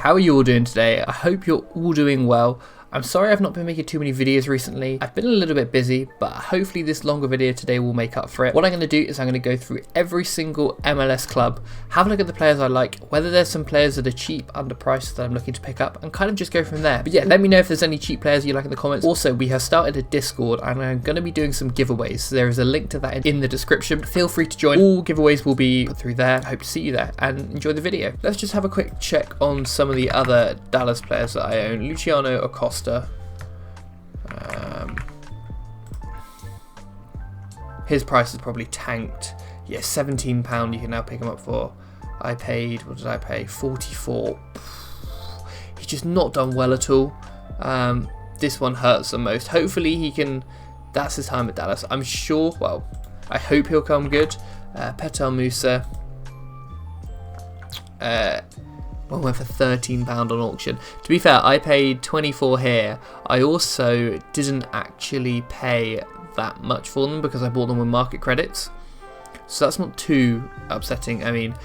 How are you all doing today? I hope you're all doing well. I'm sorry I've not been making too many videos recently. I've been a little bit busy, but hopefully this longer video today will make up for it. What I'm going to do is I'm going to go through every single MLS club, have a look at the players I like, whether there's some players that are cheap, underpriced that I'm looking to pick up, and kind of just go from there. But yeah, let me know if there's any cheap players you like in the comments. Also, we have started a Discord and I'm going to be doing some giveaways. So there is a link to that in the description. Feel free to join. All giveaways will be put through there. I hope to see you there and enjoy the video. Let's just have a quick check on some of the other Dallas players that I own. Luciano Acosta. His price is probably tanked. Yeah, £17 you can now pick him up for. I paid, what did I pay? 44. He's just not done well at all. This one hurts the most. Hopefully he can, that's his time at Dallas. I'm sure, well, I hope he'll come good. Petal Musa. One went for £13 on auction. To be fair, I paid 24 here. I also didn't actually pay that much for them because I bought them with market credits. So that's not too upsetting. I mean,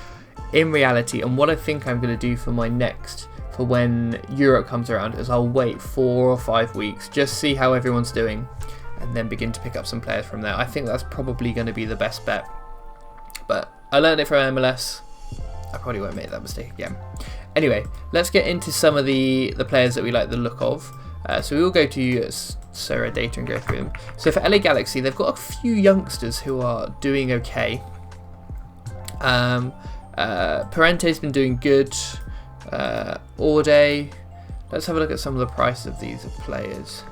in reality, and what I think I'm going to do for my next, for when Europe comes around, is I'll wait 4 or 5 weeks, just see how everyone's doing, and then begin to pick up some players from there. I think that's probably going to be the best bet. But I learned it from MLS. I probably won't make that mistake again. Anyway, let's get into some of the players that we like the look of. So we will go to Sorare data and go through them. So for LA Galaxy, they've got a few youngsters who are doing okay. Parente's been doing good. Orde. Let's have a look at some of the prices of these players.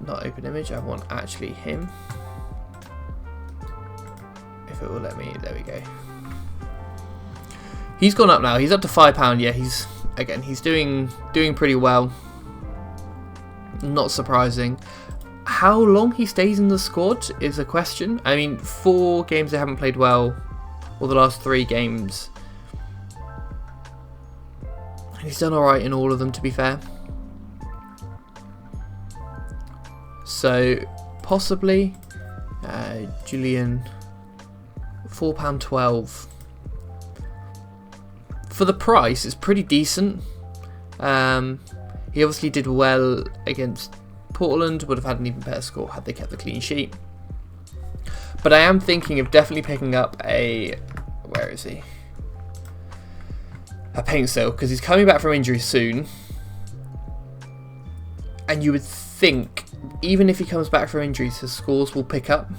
Not open image, I want actually him. If it will let me, there we go. He's gone up now. He's up to £5. Yeah, he's doing pretty well. Not surprising. How long he stays in the squad is a question. I mean, 4 games they haven't played well, or the last 3 games. And he's done alright in all of them, to be fair. So, possibly, Julian, £4.12. For the price, it's pretty decent. He obviously did well against Portland, would have had an even better score had they kept the clean sheet. But I am thinking of definitely picking up a, where is he? A paint sale, because he's coming back from injury soon. And you would think, even if he comes back from injuries, his scores will pick up.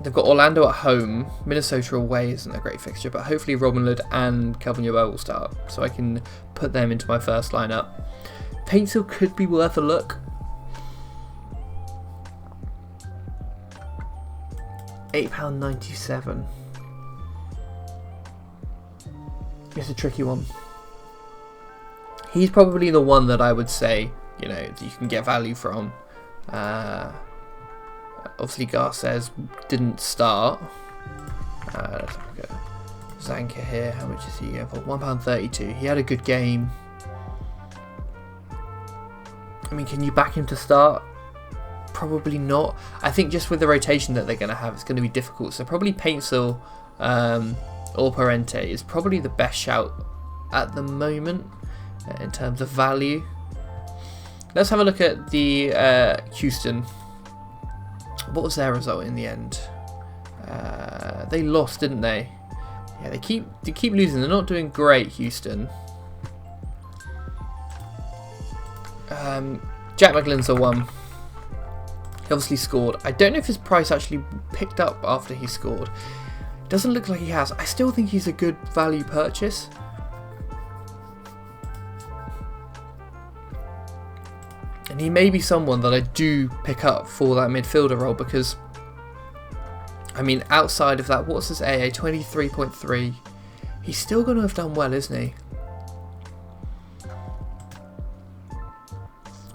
They've got Orlando at home. Minnesota away isn't a great fixture, but hopefully Robin Lod and Calvin Yoel will start, so I can put them into my first lineup. Paintsill could be worth a look. £8.97. It's a tricky one. He's probably the one that I would say, you know, that you can get value from. Obviously Garces didn't start. Let's have a look at Zanka here. How much is he going for? £1.32. He had a good game. I mean, can you back him to start? Probably not. I think just with the rotation that they're going to have, it's going to be difficult. So probably Paintsill or Parente is probably the best shout at the moment in terms of value. Let's have a look at the Houston. What was their result in the end? They lost, didn't they? Yeah, they keep losing. They're not doing great, Houston. Jack McGlinza won. He obviously scored. I don't know if his price actually picked up after he scored. Doesn't look like he has. I still think he's a good value purchase. And he may be someone that I do pick up for that midfielder role because, I mean, outside of that, what's his AA? 23.3. He's still going to have done well, isn't he?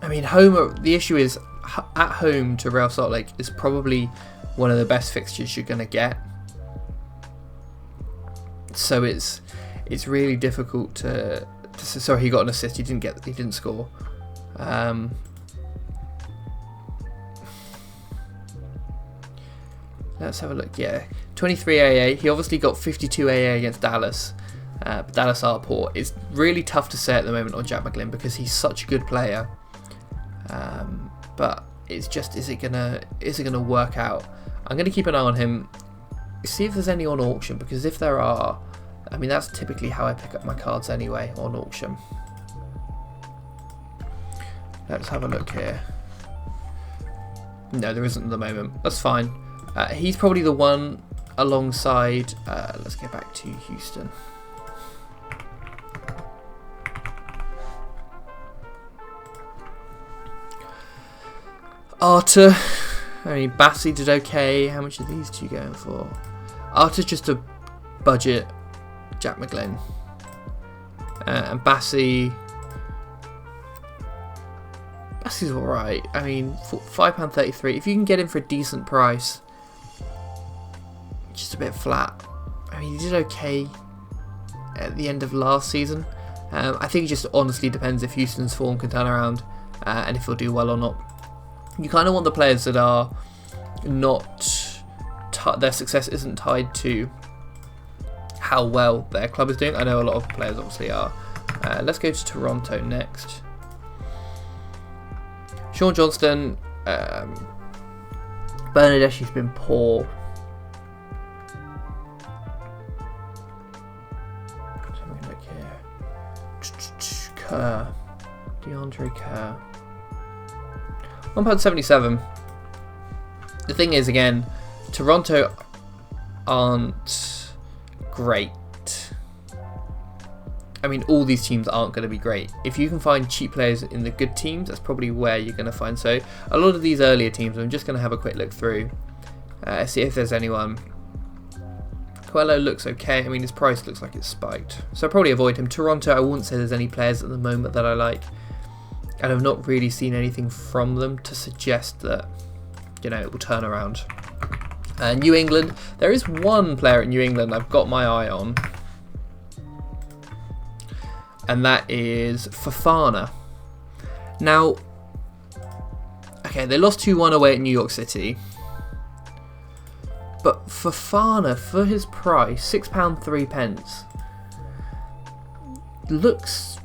I mean, the issue is, at home to Real Salt Lake is probably one of the best fixtures you're going to get. So it's really difficult to sorry, he got an assist. He didn't score. Let's have a look. Yeah, 23 AA. He obviously got 52 AA against Dallas. But Dallas are poor. It's really tough to say at the moment on Jack McGlynn because he's such a good player. But it's just, is it gonna work out? I'm gonna keep an eye on him. See if there's any on auction, because if there are, I mean, that's typically how I pick up my cards anyway, on auction. Let's have a look here. No, there isn't at the moment. That's fine. He's probably the one alongside, let's get back to Houston. Arta, I mean, Bassi did okay. How much are these two going for? Arta's just a budget Jack McGlynn. And Bassi's alright. I mean, for £5.33, if you can get him for a decent price, just a bit flat. I mean, he did okay at the end of last season. I think it just honestly depends if Houston's form can turn around and if he'll do well or not. You kind of want the players that are not, their success isn't tied to how well their club is doing. I know a lot of players obviously are. Let's go to Toronto next. Sean Johnston, Bernadeschi's been poor. Let's have a look here. Kerr, DeAndre Kerr. £1.77. The thing is, again, Toronto aren't great. I mean, all these teams aren't going to be great. If you can find cheap players in the good teams, that's probably where you're going to find. So, a lot of these earlier teams, I'm just going to have a quick look through, see if there's anyone. Coelho looks okay. I mean, his price looks like it's spiked, so I'll probably avoid him. Toronto, I wouldn't say there's any players at the moment that I like, and I've not really seen anything from them to suggest that, you know, it will turn around. New England, there is one player at New England I've got my eye on, and that is Fofana. Now, okay, they lost 2-1 away at New York City, but Fofana, for his price, £6.03, looks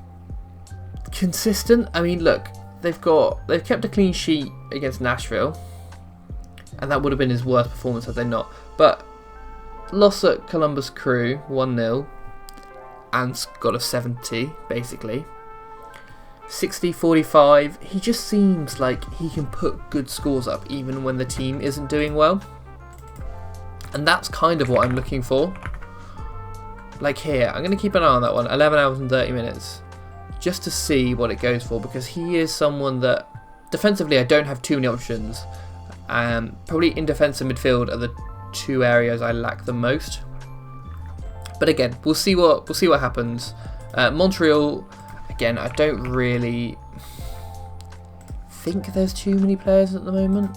consistent. I mean, look, they've kept a clean sheet against Nashville, and that would have been his worst performance had they not. But lost at Columbus Crew 1-0, and got a 70 basically. 60-45. He just seems like he can put good scores up even when the team isn't doing well, and that's kind of what I'm looking for. Like here, I'm going to keep an eye on that one. 11 hours and 30 minutes. Just to see what it goes for, because he is someone that defensively I don't have too many options. Probably in defensive midfield are the two areas I lack the most. But again, we'll see what happens. Montreal, again, I don't really think there's too many players at the moment.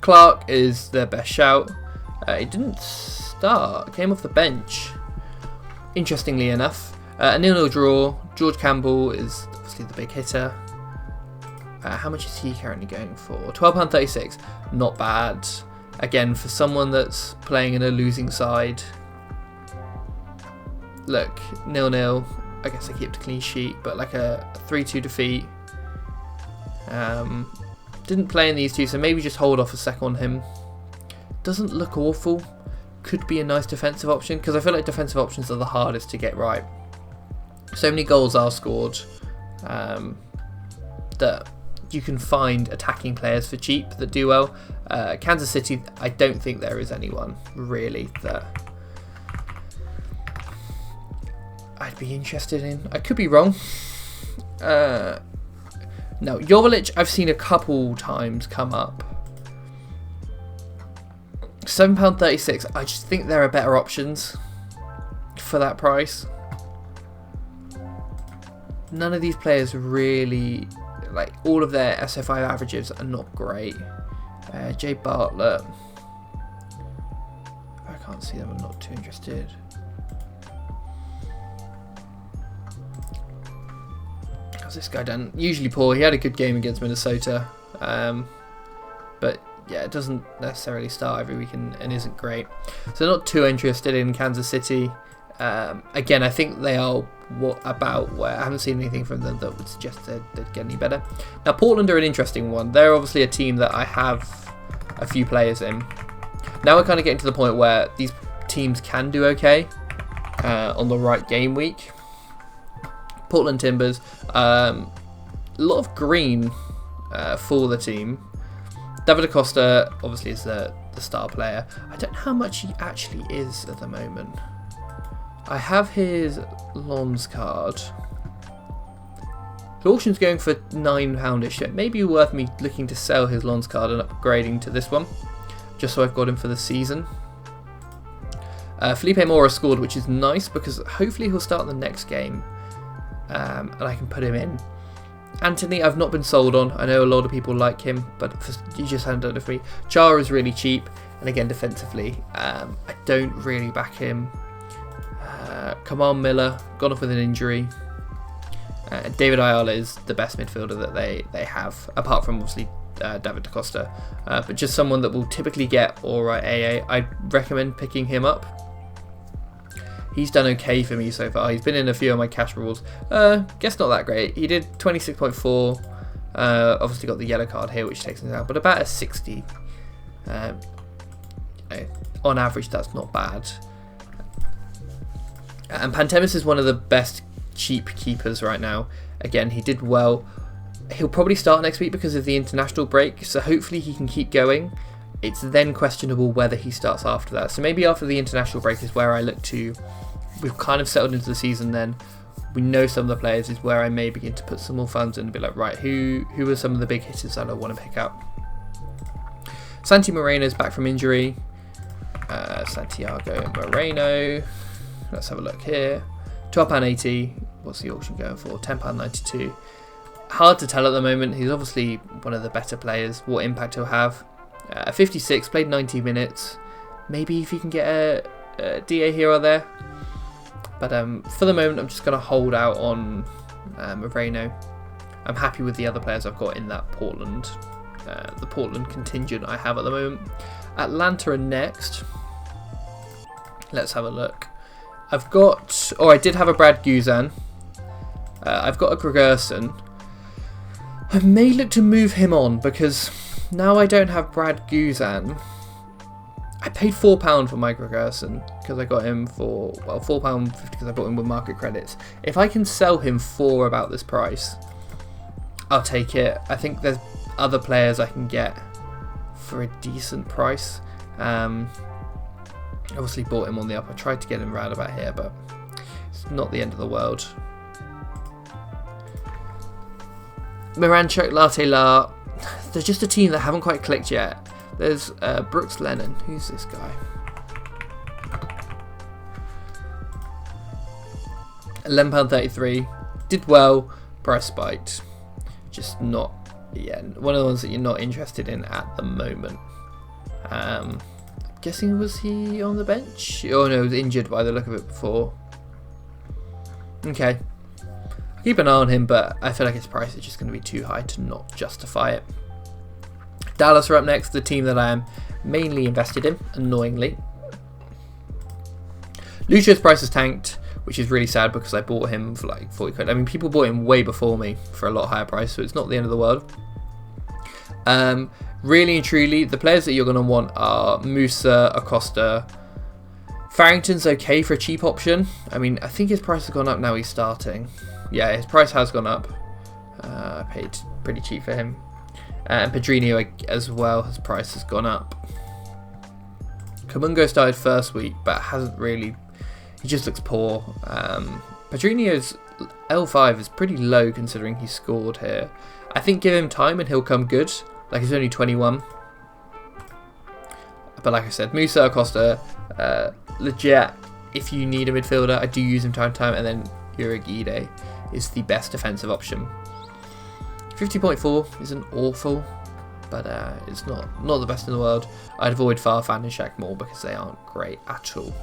Clark is their best shout. He didn't start, came off the bench, interestingly enough. A 0-0 draw. George Campbell is obviously the big hitter. How much is he currently going for? £12.36. Not bad. Again, for someone that's playing in a losing side. Look, 0-0. I guess I kept a clean sheet, but like a 3-2 defeat. Didn't play in these two, so maybe just hold off a sec on him. Doesn't look awful. Could be a nice defensive option, because I feel like defensive options are the hardest to get right. So many goals are scored that you can find attacking players for cheap that do well. Kansas City, I don't think there is anyone really that I'd be interested in. I could be wrong. No, Jovic I've seen a couple times come up. £7.36. I just think there are better options for that price. None of these players really, like, all of their SO5 averages are not great. Jay Bartlett, I can't see them, I'm not too interested. How's this guy done? Usually poor. He had a good game against Minnesota, but yeah, it doesn't necessarily start every week and isn't great. So not too interested in Kansas City. Again, I think they are about where I haven't seen anything from them that would suggest they'd get any better. Now, Portland are an interesting one. They're obviously a team that I have a few players in. Now we're kind of getting to the point where these teams can do okay on the right game week. Portland Timbers, a lot of green for the team. David Acosta obviously is the star player. I don't know how much he actually is at the moment. I have his Lons card. The auction's going for £9-ish. So it may be worth me looking to sell his Lons card and upgrading to this one, just so I've got him for the season. Felipe Mora scored, which is nice because hopefully he'll start the next game, and I can put him in. Anthony, I've not been sold on. I know a lot of people like him, but you just haven't done it for me. Chara is really cheap, and again defensively, I don't really back him. Kamal Miller gone off with an injury. David Ayala is the best midfielder that they have, apart from obviously David Acosta, but just someone that will typically get alright AA. I recommend picking him up. He's done okay for me so far. He's been in a few of my cash rules. Guess not that great. He did 26.4. Obviously got the yellow card here, which takes him out, but about a 60. On average, that's not bad. And Pantemis is one of the best cheap keepers right now. Again, he did well. He'll probably start next week because of the international break, so hopefully he can keep going. It's then questionable whether he starts after that. So maybe after the international break is where I look to. We've kind of settled into the season then. We know some of the players is where I may begin to put some more funds in and be like, right, who are some of the big hitters that I want to pick up? Santi Moreno's back from injury. Santiago Moreno. Let's have a look here. £12.80. What's the auction going for? £10.92. Hard to tell at the moment. He's obviously one of the better players. What impact he'll have. 56, played 90 minutes. Maybe if you can get a DA here or there. But for the moment, I'm just going to hold out on Moreno. I'm happy with the other players I've got in that Portland, the Portland contingent I have at the moment. Atlanta are next. Let's have a look. I've got, I did have a Brad Guzan. I've got a Gregerson. I may look to move him on because now I don't have Brad Guzan. I paid £4 for my Gregerson because I got him for, well, £4.50 because I bought him with market credits. If I can sell him for about this price, I'll take it. I think there's other players I can get for a decent price. Obviously bought him on the up. I tried to get him round about here, but it's not the end of the world. Miranchuk, Latte La, they're just a team that haven't quite clicked yet. There's Brooks Lennon. Who's this guy? £11.33. Did well. Price spiked. Just not, yeah, one of the ones that you're not interested in at the moment. Guessing, was he on the bench? Oh no, he was injured by the look of it before. Okay. I'll keep an eye on him, but I feel like his price is just going to be too high to not justify it. Dallas are up next, the team that I am mainly invested in, annoyingly. Lucio's price has tanked, which is really sad because I bought him for like 40 quid. I mean, people bought him way before me for a lot higher price, so it's not the end of the world. Really and truly, the players that you're going to want are Musa, Acosta. Farrington's okay for a cheap option. I mean, I think his price has gone up now he's starting. Yeah, his price has gone up. I paid pretty cheap for him. And Pedrinho as well, his price has gone up. Kamungo started first week, but hasn't really... He just looks poor. Pedrinho's L5 is pretty low considering he scored here. I think give him time and he'll come good. Like, he's only 21. But like I said, Musa, Acosta, legit, if you need a midfielder, I do use him time to time. And then Urigide is the best defensive option. 50.4 isn't awful, but it's not the best in the world. I'd avoid Farfan and Shaq more because they aren't great at all.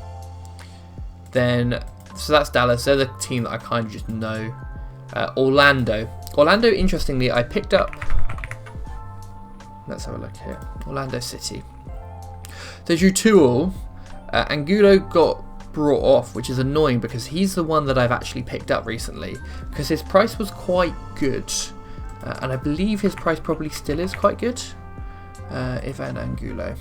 Then, so that's Dallas. They're the team that I kind of just know. Orlando, interestingly, I picked up... Let's have a look here. Orlando City. They drew 2-2. Angulo got brought off, which is annoying because he's the one that I've actually picked up recently because his price was quite good. And I believe his price probably still is quite good. Ivan Angulo.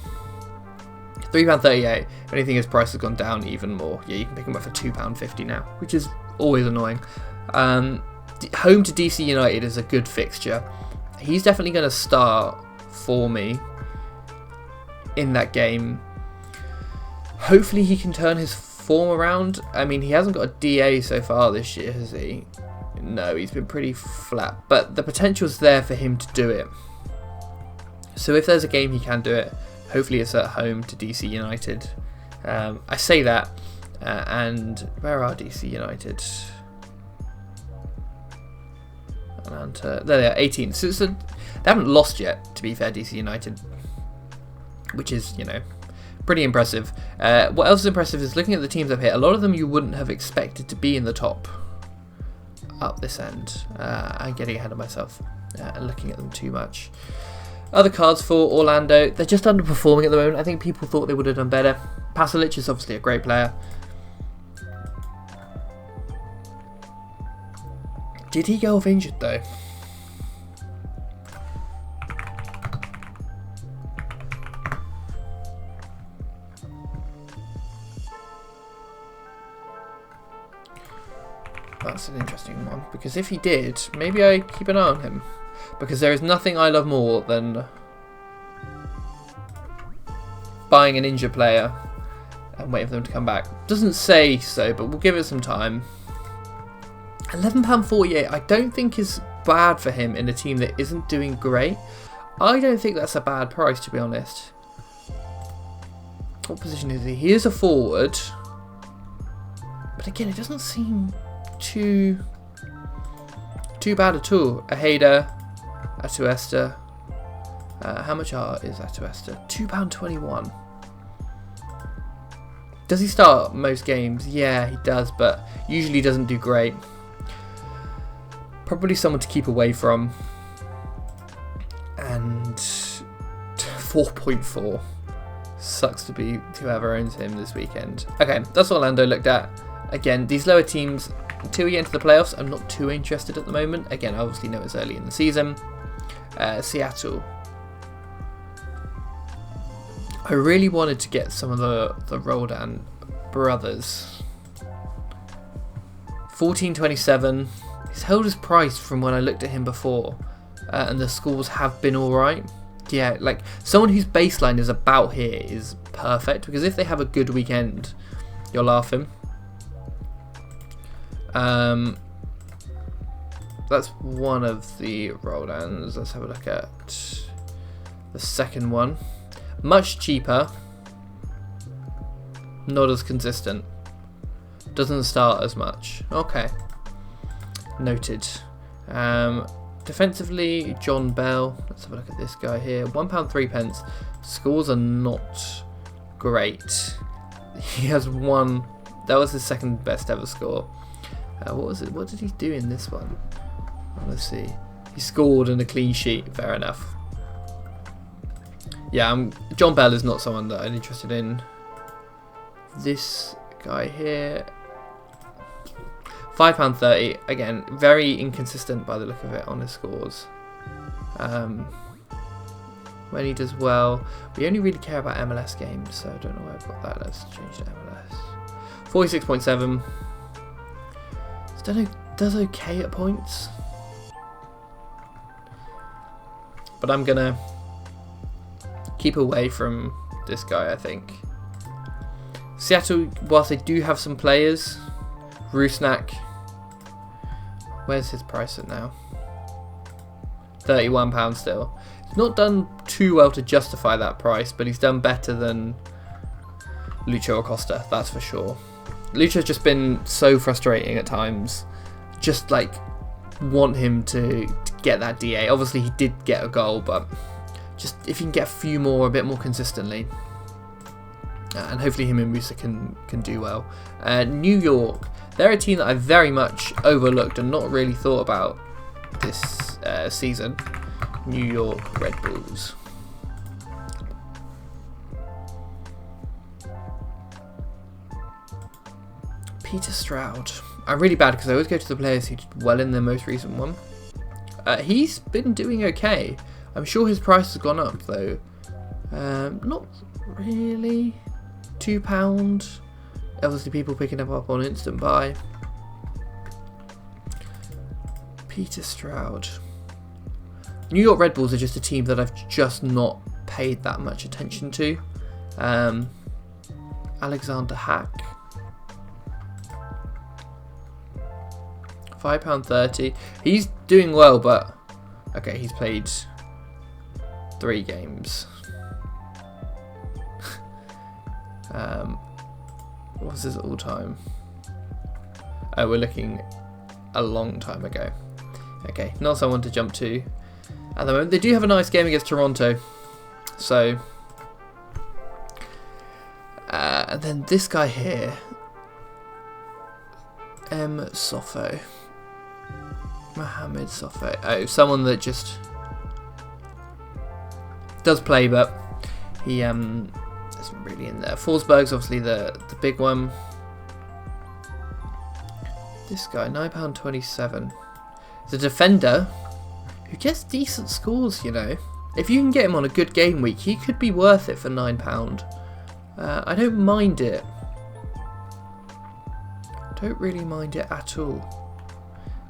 £3.38. If anything, his price has gone down even more. Yeah, you can pick him up for £2.50 now, which is always annoying. Home to DC United is a good fixture. He's definitely going to start for me in that game. Hopefully he can turn his form around. I mean, he hasn't got a DA so far this year, has he? No, he's been pretty flat. But the potential's there for him to do it. So if there's a game he can do it, hopefully it's at home to DC United. I say that, and where are DC United? Atlanta. There they are, 18. So they haven't lost yet, to be fair, DC United, which is, you know, pretty impressive. What else is impressive is looking at the teams up here. A lot of them you wouldn't have expected to be in the top up this end. I'm getting ahead of myself and looking at them too much. Other cards for Orlando, they're just underperforming at the moment. I think people thought they would have done better. Pasalic is obviously a great player. Did he go off injured though? That's an interesting one, because if he did, maybe I keep an eye on him. Because there is nothing I love more than buying an injured player and waiting for them to come back. Doesn't say so, but we'll give it some time. £11.48 I don't think is bad for him in a team that isn't doing great. I don't think that's a bad price, to be honest. What position is he? He is a forward. But again, it doesn't seem too bad at all. Aheda, Atuesta. How much is Atuesta? £2.21. Does he start most games? Yeah, he does, but usually doesn't do great. Probably someone to keep away from. And 4.4. Sucks to be whoever owns him this weekend. Okay, that's Orlando looked at. Again, these lower teams, until we get into the playoffs, I'm not too interested at the moment. Again, I obviously know it's early in the season. Seattle. I really wanted to get some of the Roldan brothers. 14.27. He's held his price from when I looked at him before, and the scores have been alright. Yeah, like someone whose baseline is about here is perfect, because if they have a good weekend, you're laughing. That's one of the Roldans. Let's have a look at the second one. Much cheaper. Not as consistent. Doesn't start as much. Okay. Noted. Defensively, John Bell. Let's have a look at this guy here. £1.03. Scores are not great. He has one. That was his second best ever score. What was it? What did he do in this one? Let's see. He scored in a clean sheet. Fair enough. Yeah, John Bell is not someone that I'm interested in. This guy here, £5.30. Again, very inconsistent by the look of it on his scores. When he does well, we only really care about MLS games, so I don't know where I've got that. Let's change to MLS. 46.7. Does okay at points, but I'm gonna keep away from this guy, I think. Seattle, whilst they do have some players, Rusnak, where's his price at now? £31 still. He's not done too well to justify that price, but he's done better than Lucho Acosta, that's for sure. Lucho's just been so frustrating at times. Just like want him to get that DA. Obviously he did get a goal, but just if he can get a few more, a bit more consistently, and hopefully him and Musa can do well. New York, they're a team that I very much overlooked and not really thought about this season. New York Red Bulls. Peter Stroud. I'm really bad because I always go to the players who did well in their most recent one. He's been doing okay. I'm sure his price has gone up though. Not really. £2. Obviously people picking him up on instant buy. Peter Stroud. New York Red Bulls are just a team that I've just not paid that much attention to. Alexander Hack. £5.30. He's doing well, but okay, he's played 3 games. What's his all time? Oh, we're looking a long time ago. Okay, not someone to jump to at the moment. They do have a nice game against Toronto, so and then this guy here, Sofo. Mohamed Sofo. Oh, someone that just does play, but he isn't really in there. Forsberg's obviously the big one. This guy, £9.27. The defender who gets decent scores, you know. If you can get him on a good game week, he could be worth it for £9. I don't mind it. Don't really mind it at all.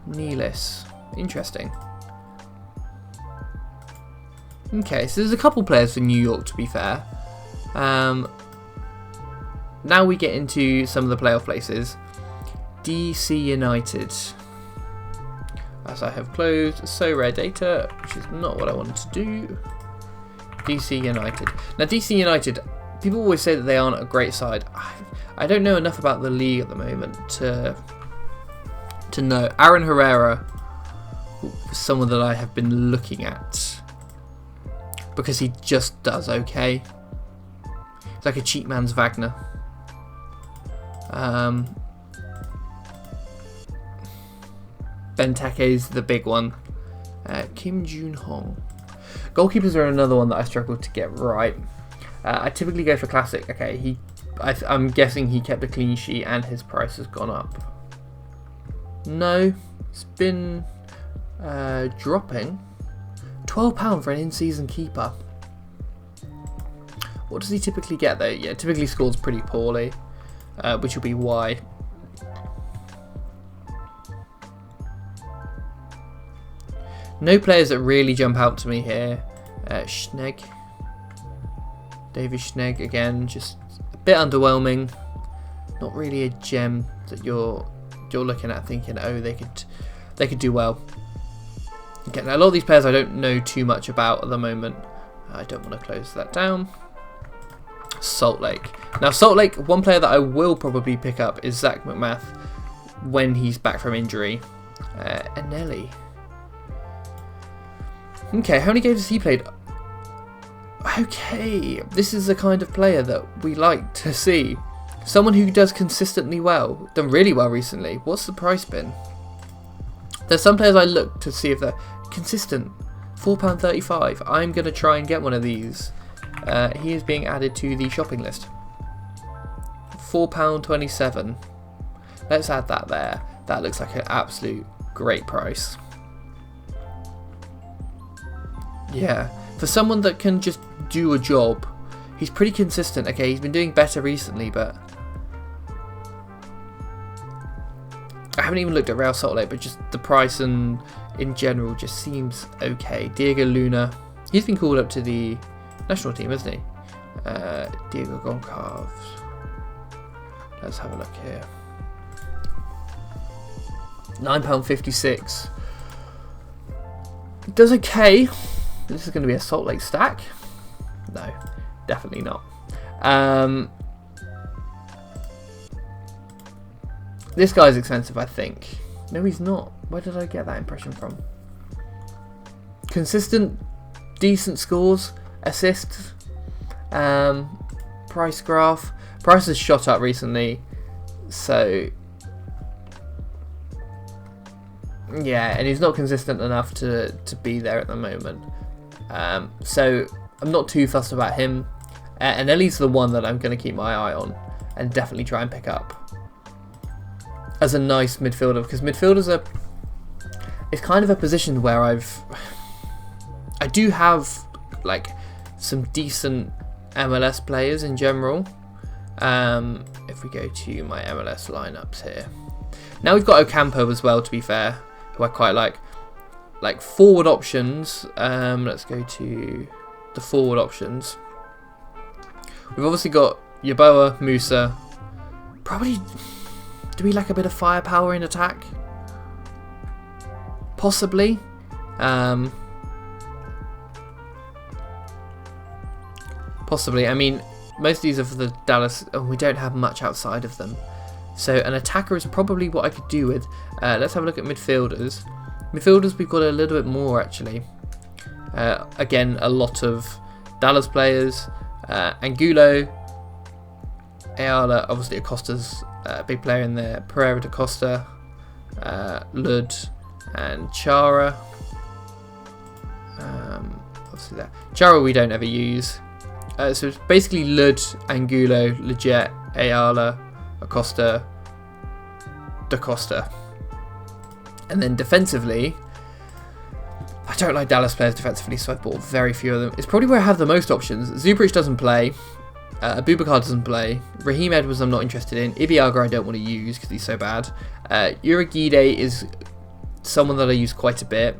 Neelis. Interesting. Okay, so there's a couple players for New York, to be fair. Now we get into some of the playoff places. DC United. As I have closed Sorare data, which is not what I wanted to do. DC United. Now DC United, people always say that they aren't a great side. I don't know enough about the league at the moment to know. Aaron Herrera, someone that I have been looking at because he just does okay. It's like a cheap man's Wagner. Benteke's the big one. Kim Jun-hong. Goalkeepers are another one that I struggle to get right. I typically go for classic. Okay, I'm guessing he kept a clean sheet and his price has gone up. No, it's been dropping. £12 for an in-season keeper. What does he typically get though? Yeah, typically scores pretty poorly, which will be why. No players that really jump out to me here. Schnegg. David Schnegg again, just a bit underwhelming. Not really a gem that you're looking at thinking, oh, they could do well. Okay, now a lot of these players I don't know too much about at the moment. I don't want to close that down. Salt Lake. Now Salt Lake, one player that I will probably pick up is Zach McMath when he's back from injury. Anelli. Okay, how many games has he played? Okay, this is the kind of player that we like to see. Someone who does consistently well, done really well recently. What's the price been? There's some players I look to see if they're consistent. £4.35. I'm going to try and get one of these. He is being added to the shopping list. £4.27. Let's add that there. That looks like an absolute great price. Yeah, for someone that can just do a job, he's pretty consistent. Okay, he's been doing better recently, but I haven't even looked at Real Salt Lake, but just the price and in general just seems okay. Diego Luna, he's been called up to the national team, hasn't he? Diego Goncalves. Let's have a look here. £9.56. Does okay. This is going to be a Salt Lake stack. No, definitely not. This guy's expensive, I think. No, he's not. Where did I get that impression from? Consistent, decent scores, assists, price graph. Price has shot up recently, so yeah, and he's not consistent enough to be there at the moment. So I'm not too fussed about him, and Ellie's the one that I'm going to keep my eye on and definitely try and pick up. as a nice midfielder, because midfielders are, it's kind of a position where I do have like some decent MLS players in general. If we go to my MLS lineups here, now we've got Ocampo as well, to be fair, who I quite like forward options. Let's go to the forward options. We've obviously got Yeboah, Musa. Probably, do we lack a bit of firepower in attack? Possibly. Possibly. I mean, most of these are for the Dallas, and we don't have much outside of them. So an attacker is probably what I could do with. Let's have a look at midfielders. Midfielders, we've got a little bit more actually. Again, a lot of Dallas players. Angulo, Ayala, obviously Acosta's a big player in there. Pereira da Costa, Lud, and Chara. Obviously that. Chara we don't ever use. So it's basically Lud, Angulo, Leggett, Ayala, Acosta, da Costa. And then defensively, I don't like Dallas players defensively, so I've bought very few of them. It's probably where I have the most options. Zubric doesn't play. Abubakar doesn't play. Raheem Edwards I'm not interested in. Ibiaga I don't want to use because he's so bad. Uragide is someone that I use quite a bit.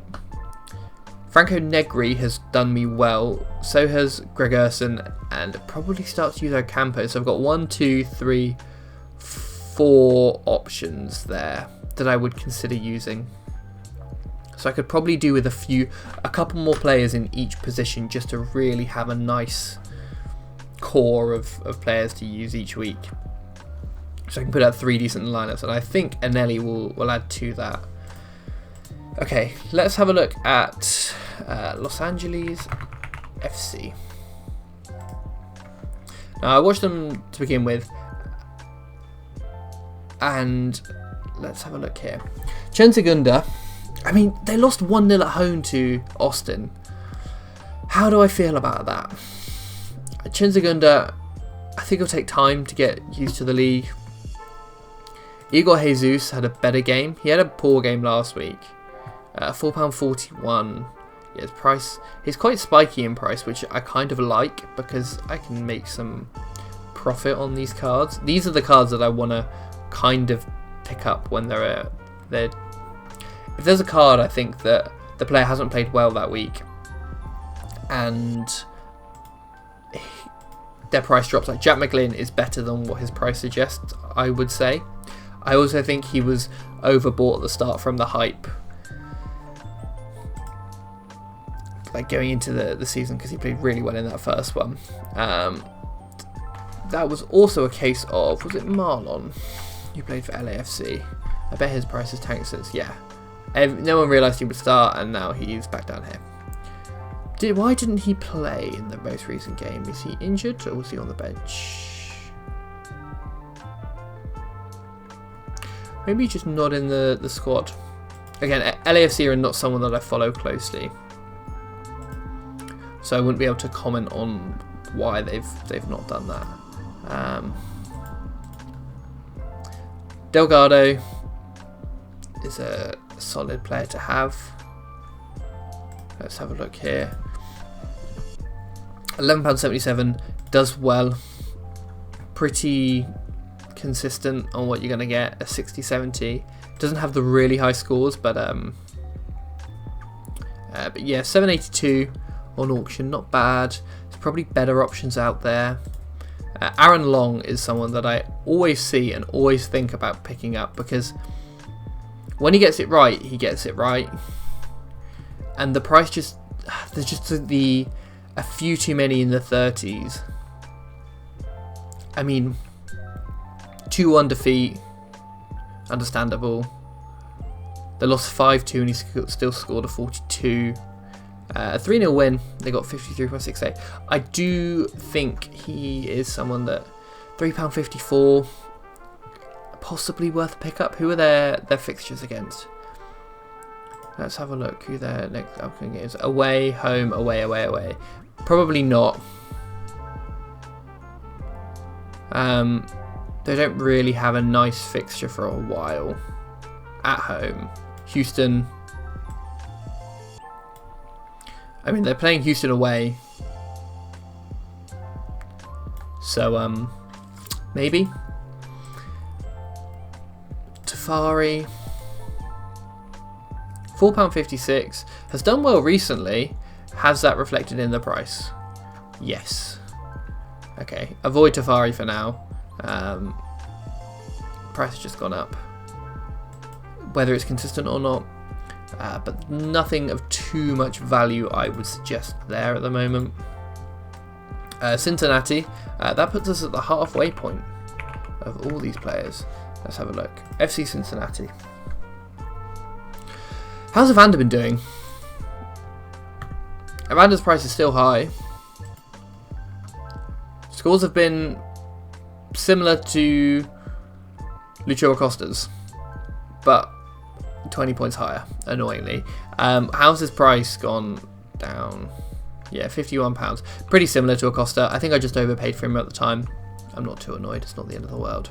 Franco Negri has done me well. So has Gregerson, and probably start to use Ocampo. So I've got 1, 2, 3, 4 options there that I would consider using. So I could probably do with a couple more players in each position just to really have a nice core of players to use each week. So I can put out 3 decent lineups, and I think Anelli will add to that. Okay, let's have a look at Los Angeles FC. Now I watched them to begin with, and let's have a look here. Chensegunda, I mean, they lost 1-0 at home to Austin. How do I feel about that? Chensegunda, I think it'll take time to get used to the league. Igor Jesus had a better game. He had a poor game last week. £4.41. Yeah, his price, he's quite spiky in price, which I kind of like because I can make some profit on these cards. These are the cards that I want to kind of pick up when they're if there's a card I think that the player hasn't played well that week and their price drops, like Jack McGlynn is better than what his price suggests, I would say. I also think he was overbought at the start from the hype, like going into the season, because he played really well in that first one. That was also a case of, was it Marlon who played for LAFC? I bet his price has tanked since, yeah. No one realised he would start, and now he's back down here. Why didn't he play in the most recent game? Is he injured or was he on the bench? Maybe just not in the squad. Again, LAFC are not someone that I follow closely, so I wouldn't be able to comment on why they've not done that. Delgado is a solid player to have. Let's have a look here. £11.77 does well. Pretty consistent on what you're going to get. A 60-70. Doesn't have the really high scores, but yeah, 782 on auction, not bad. There's probably better options out there. Aaron Long is someone that I always see and always think about picking up, because when he gets it right, he gets it right. And the price there's just a few too many in the 30s. I mean, 2-1 defeat, understandable. They lost 5-2 and he still scored a 42. A 3-0 win, they got 53.68. I do think he is someone that £3.54, possibly worth a pickup. Who are their fixtures against? Let's have a look who their next upcoming is. Away, home, away, away, away. Probably not. they don't really have a nice fixture for a while. At home, Houston. I mean, they're playing Houston away, so maybe Tafari. £4.56 has done well recently. Has that reflected in the price? Yes. Okay, avoid Tafari for now. Price has just gone up. Whether it's consistent or not, but nothing of too much value I would suggest there at the moment. Cincinnati, that puts us at the halfway point of all these players. Let's have a look. FC Cincinnati. How's Evander been doing? Evander's price is still high. Scores have been similar to Lucho Acosta's, but 20 points higher, annoyingly. How's his price gone down? Yeah, £51. Pretty similar to Acosta. I think I just overpaid for him at the time. I'm not too annoyed. It's not the end of the world.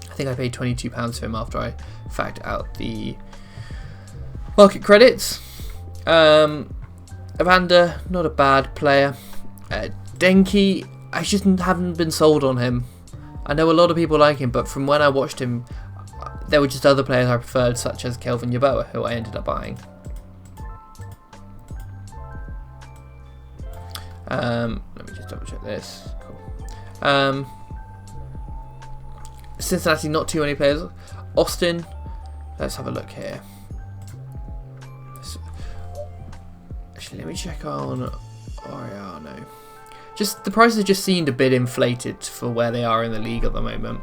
I think I paid £22 for him after I factored out the market credits. Evander, not a bad player. Denki, I just haven't been sold on him. I know a lot of people like him, but from when I watched him, there were just other players I preferred, such as Kelvin Yeboah, who I ended up buying. Let me just double check this. Cool. Cincinnati, not too many players. Austin, let's have a look here. Actually, let me check on Oriano. Just the prices just seemed a bit inflated for where they are in the league at the moment.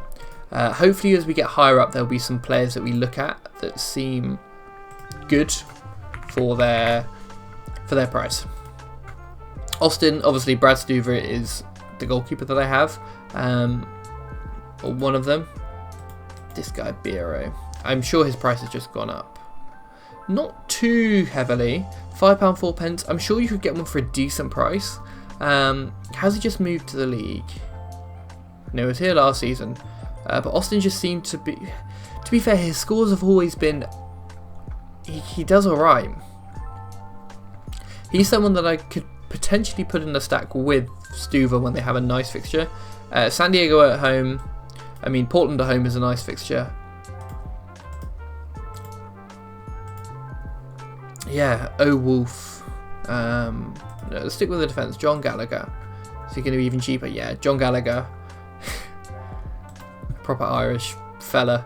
Hopefully, as we get higher up, there'll be some players that we look at that seem good for their price. Austin, obviously, Brad Stuver is the goalkeeper that I have, or one of them. This guy Biro, I'm sure his price has just gone up. Not too heavily. £5.04. I'm sure you could get one for a decent price. Has he just moved to the league? No, he was here last season. But Austin just seemed to be fair, his scores have always been, he does alright. He's someone that I could potentially put in a stack with Stuver when they have a nice fixture. San Diego at home, I mean Portland at home is a nice fixture. Yeah, Wolf. No, let's stick with the defence. John Gallagher. Is he going to be even cheaper? Yeah, John Gallagher. Proper Irish fella.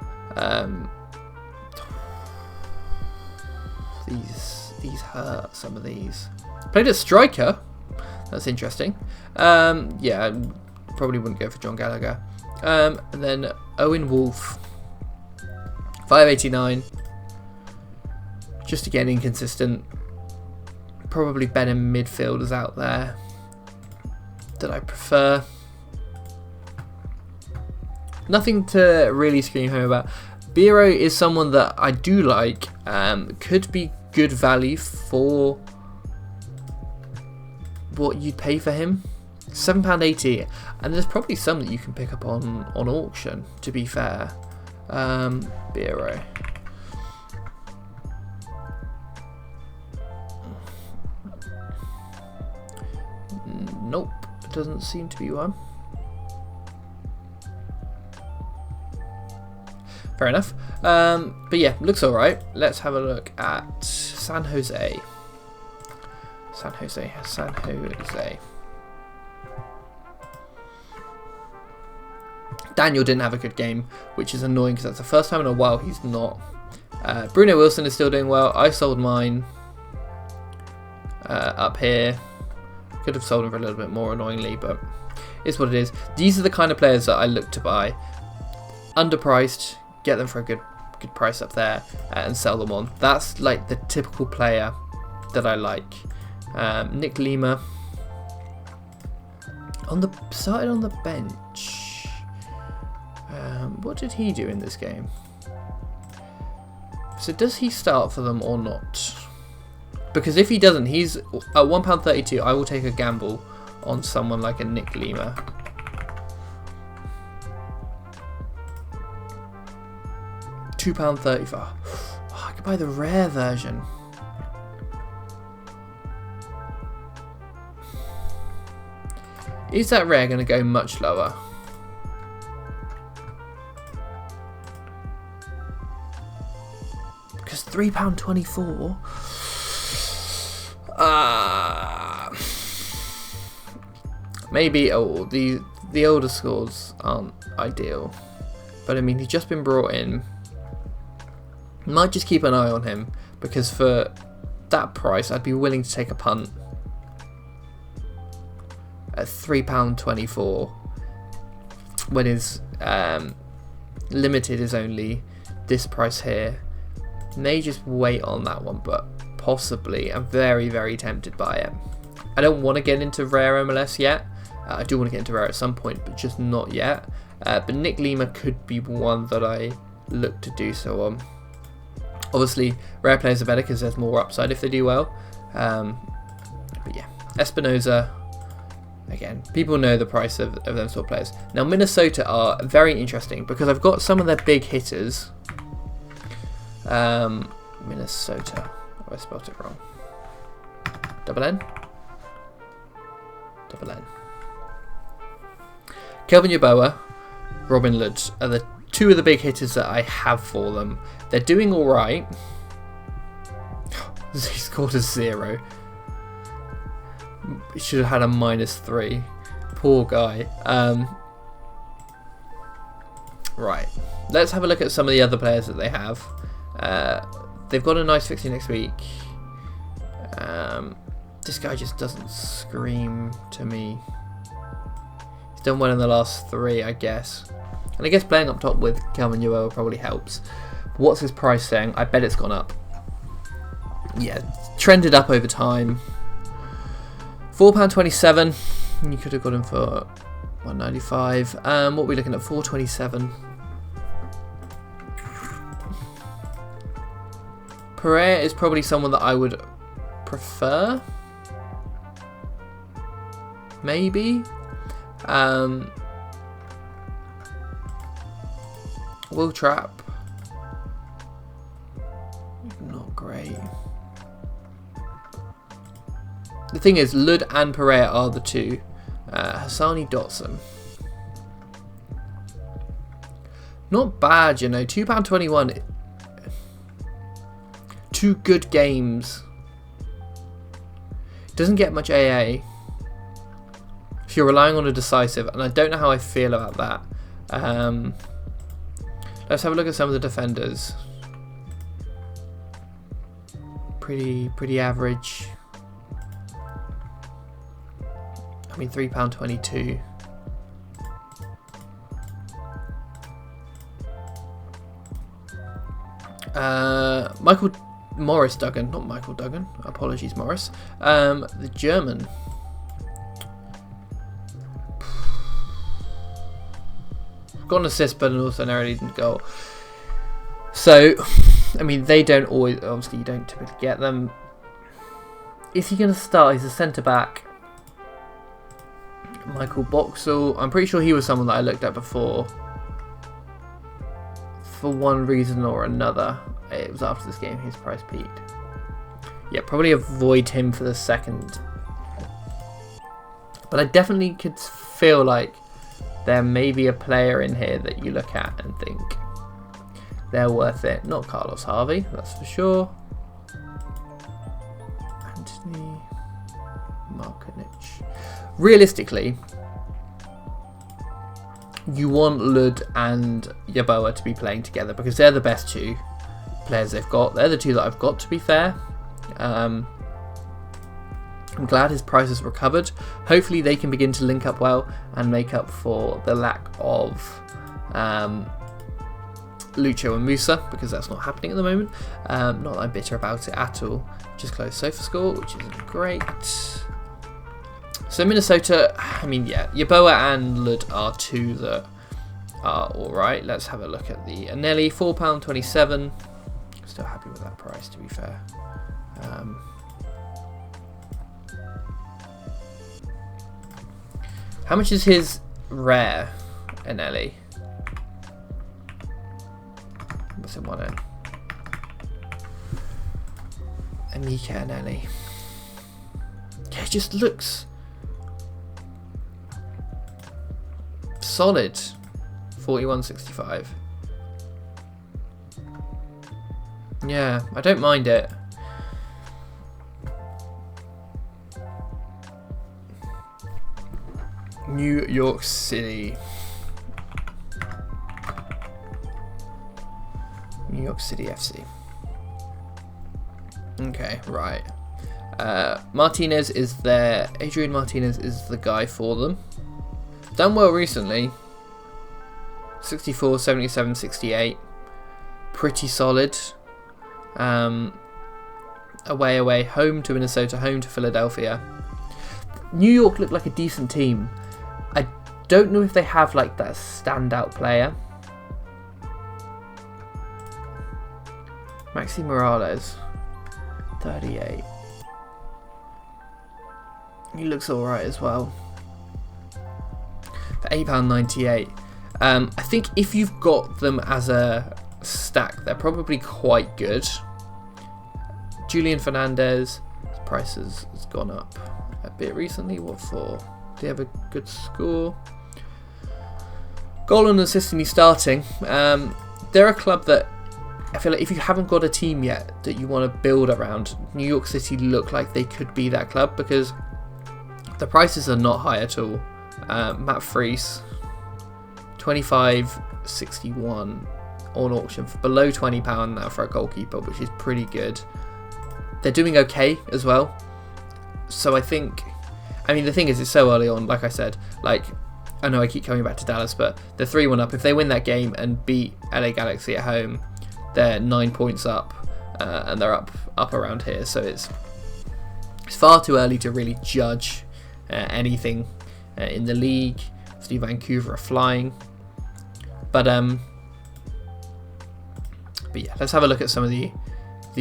These hurt, some of these. Played as striker. That's interesting. Yeah, probably wouldn't go for John Gallagher. And then Owen Wolf. 589. Just again inconsistent. Probably better midfielders out there that I prefer. Nothing to really scream home about. Biro is someone that I do like. Could be good value for what you'd pay for him. £7.80, and there's probably some that you can pick up on auction, to be fair. Biro. Nope, doesn't seem to be one. Fair enough. But yeah, looks alright. Let's have a look at San Jose. San Jose. Daniel didn't have a good game, which is annoying because that's the first time in a while he's not. Bruno Wilson is still doing well. I sold mine up here. Could have sold him for a little bit more, annoyingly, but it's what it is. These are the kind of players that I look to buy. Underpriced, get them for a good price up there, and sell them on. That's like the typical player that I like. Nick Lima started on the bench. What did he do in this game? So does he start for them or not? Because if he doesn't, he's at £1.32. I will take a gamble on someone like a Nick Lima. £2.35. Oh, I could buy the rare version. Is that rare going to go much lower? Because £3.24. Maybe the older scores aren't ideal, but I mean he's just been brought in. Might just keep an eye on him because for that price I'd be willing to take a punt at £3.24 when his limited is only this price here. May just wait on that one, but possibly. I'm very, very tempted by it. I don't want to get into rare MLS yet. I do want to get into rare at some point, but just not yet. But Nick Lima could be one that I look to do so on. Obviously, rare players are better because there's more upside if they do well. But yeah, Espinoza. Again, people know the price of them sort of players. Now, Minnesota are very interesting because I've got some of their big hitters. Minnesota. Oh, I spelled it wrong. Double N? Double N. Kelvin Yeboah, Robin Lutz are the two of the big hitters that I have for them. They're doing alright. He scored a 0. He should have had a -3. Poor guy. Right. Let's have a look at some of the other players that they have. They've got a nice fixture next week. This guy just doesn't scream to me. He's done well in the last 3, I guess. And I guess playing up top with Kelvin Yeboah probably helps. What's his price saying? I bet it's gone up. Yeah, trended up over time. £4.27. You could have got him for £1.95. What are we looking at? £4.27. Pereira is probably someone that I would prefer. Maybe. Will Trapp. Not great. The thing is, Lud and Pereira are the two. Hassani Dotson. Not bad, you know. £2.21. 2 good games. Doesn't get much AA. If you're relying on a decisive, and I don't know how I feel about that. Let's have a look at some of the defenders. Pretty average. I mean, £3.22. Michael Morris Duggan, not Michael Duggan. Apologies, Morris. The German. Got an assist, but also narrowly didn't goal. So, I mean, they don't always. Obviously, you don't typically get them. Is he going to start? He's a centre back. Michael Boxall. I'm pretty sure he was someone that I looked at before. For one reason or another. It was after this game his price peaked. Yeah, probably avoid him for the second. But I definitely could feel like there may be a player in here that you look at and think they're worth it. Not Carlos Harvey, that's for sure. Anthony Markovic. Realistically, you want Lud and Yeboah to be playing together because they're the best 2 players they've got. They're the 2 that I've got, to be fair. I'm glad his price has recovered. Hopefully they can begin to link up well and make up for the lack of Lucho and Musa, because that's not happening at the moment. Not that I'm bitter about it at all. Just close sofa score, which isn't great. So Minnesota, I mean, yeah, Yeboah and Lud are 2 that are alright. Let's have a look at the Anelli, £4.27. Still happy with that price, to be fair. How much is his rare Anelli? Brighton won it. Amika and Ellie. Yeah, it just looks solid. 41.65. Yeah, I don't mind it. New York City. New York City FC. Okay, right. Martinez is there. Adrian Martinez is the guy for them. Done well recently. 64, 77, 68. Pretty solid. Away. Home to Minnesota. Home to Philadelphia. New York looked like a decent team. I don't know if they have like that standout player. Maxi Morales. 38. He looks alright as well. For £8.98. I think if you've got them as a stack, they're probably quite good. Julian Fernandez, his price has gone up a bit recently. What for? Do they have a good score? Goal and assist and he's starting. They're a club that I feel like if you haven't got a team yet that you want to build around, New York City look like they could be that club because the prices are not high at all. Matt Freese, 25.61 on auction for below £20 now for a goalkeeper, which is pretty good. They're doing okay as well. So I think, I mean, the thing is, it's so early on, like I said, like, I know I keep coming back to Dallas, but they're 3-1 up. If they win that game and beat LA Galaxy at home, they're 9 points up, and they're up around here. So it's far too early to really judge anything in the league. Obviously, Vancouver are flying, but yeah, let's have a look at some of the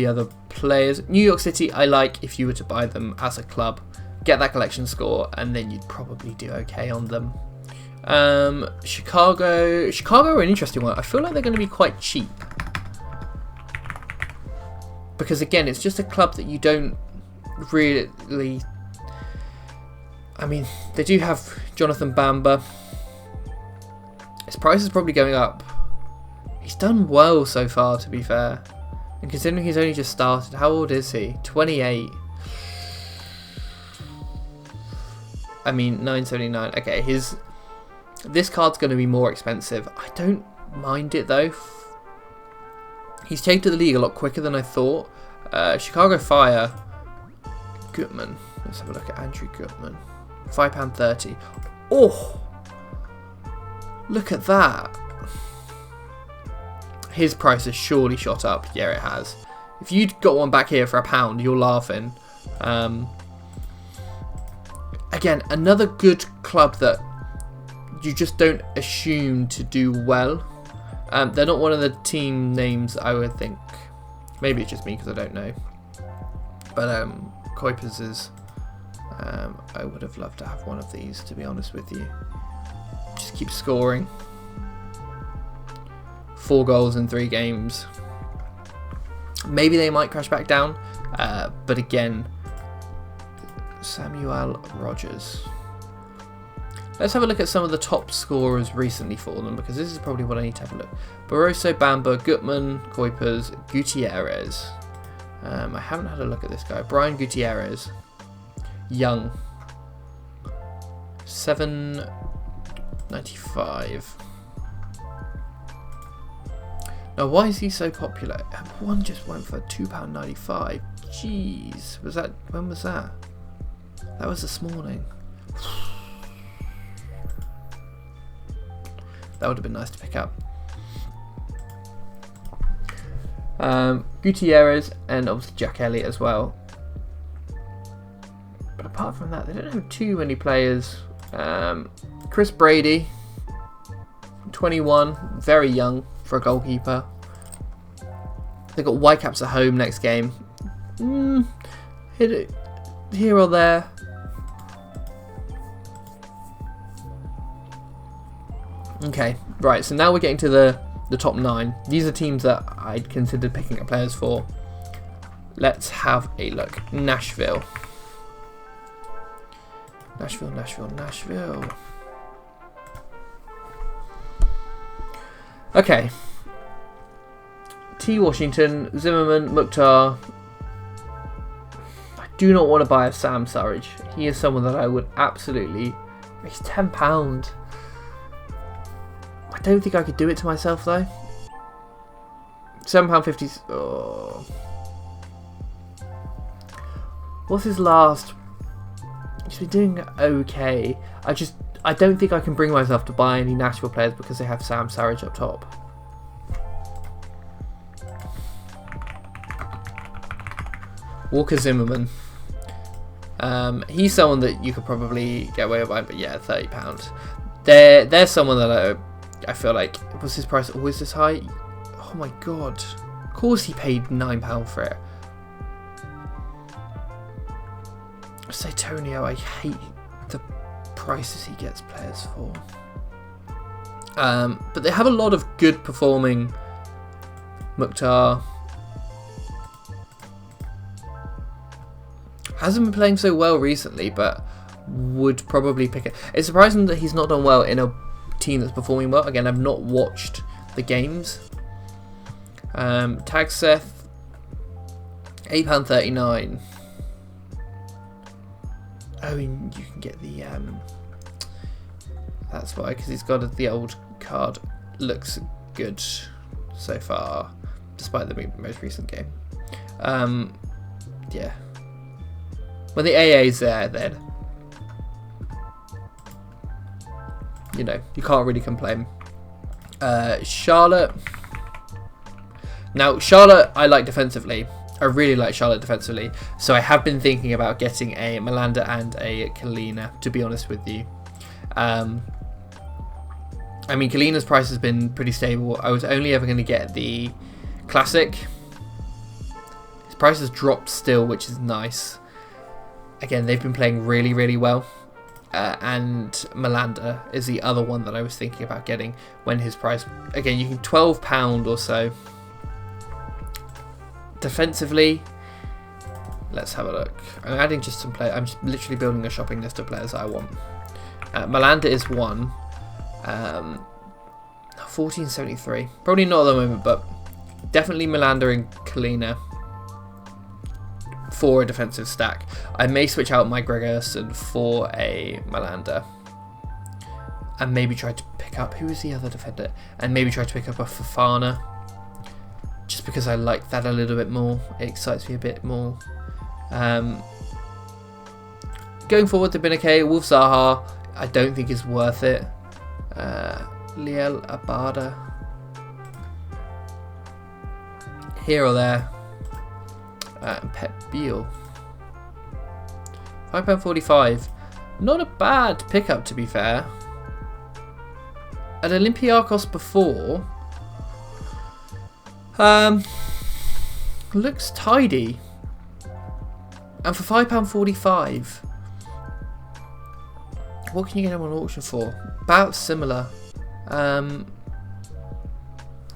other players. New York City, I like if you were to buy them as a club, get that collection score, and then you'd probably do okay on them. Chicago are an interesting one. I feel like they're going to be quite cheap because again, it's just a club that you don't really. I mean, they do have Jonathan Bamba. His price is probably going up. He's done well so far, to be fair. And considering he's only just started, how old is he? 28. I mean, 979. Okay, this card's going to be more expensive. I don't mind it though. He's changed to the league a lot quicker than I thought. Chicago Fire. Gutman. Let's have a look at Andrew Gutman. £5.30. Oh! Look at that. His price has surely shot up. Yeah, it has. If you'd got one back here for £1, you're laughing. Again, another good club that you just don't assume to do well. They're not one of the team names I would think. Maybe it's just me because I don't know. But Kuipers is. I would have loved to have one of these, to be honest with you. Just keep scoring. 4 goals in 3 games. Maybe they might crash back down. But again, Samuel Rogers. Let's have a look at some of the top scorers recently for them, because this is probably what I need to have a look. Barroso, Bamba, Gutman, Kuipers, Gutierrez. I haven't had a look at this guy. Brian Gutierrez. Young. 7.95. Now, why is he so popular? One just went for £2.95. Jeez, when was that? That was this morning. That would have been nice to pick up. Gutierrez and obviously Jack Elliott as well. But apart from that, they don't have too many players. Chris Brady, 21, very young for a goalkeeper. They've got Whitecaps at home next game. Hit it here or there. Okay, right, so now we're getting to the the top 9. These are teams that I'd considered picking up players for. Let's have a look. Nashville. Nashville. Okay. T. Washington, Zimmerman, Mukhtar. I do not want to buy a Sam Surridge. He is someone that I would absolutely... He's £10. I don't think I could do it to myself though. £7.50. Oh. What's his last? He's been doing okay. I don't think I can bring myself to buy any Nashville players because they have Sam Surridge up top. Walker Zimmerman. He's someone that you could probably get away with buying, but yeah, £30. There's someone that I feel like, was his price always this high? Oh my god. Of course he paid £9 for it. Satonio, I hate the prices he gets players for. But they have a lot of good performing. Mukhtar hasn't been playing so well recently, but would probably pick it. It's surprising that he's not done well in a team that's performing well. Again, I've not watched the games. Tag Seth, £8.39. Oh, and you can get the that's why, because he's got the old card. Looks good so far, despite the most recent game. Yeah. When the AA's there, then you know you can't really complain. Charlotte. Now, Charlotte, I like defensively. I really like Charlotte defensively, so I have been thinking about getting a Malanda and a Kalina, to be honest with you. I mean, Kalina's price has been pretty stable. I was only ever going to get the Classic. His price has dropped still, which is nice. Again, they've been playing really, really well. And Malanda is the other one that I was thinking about getting when his price... Again, you can £12 or so. Defensively, let's have a look. I'm adding just some players. I'm just literally building a shopping list of players that I want. Malanda is one. 14.73. Probably not at the moment, but definitely Malanda and Kalina for a defensive stack. I may switch out my Gregerson for a Malanda. And maybe try to pick up... Who is the other defender? And maybe try to pick up a Fofana. Just because I like that a little bit more. It excites me a bit more. Going forward, they've been okay. Wolf Zaha, I don't think is worth it. Liel Abada. Here or there. Pep Beal. £5.45. Not a bad pickup, to be fair. At Olympiacos before... looks tidy, and for £5.45, what can you get him on auction for? About similar. A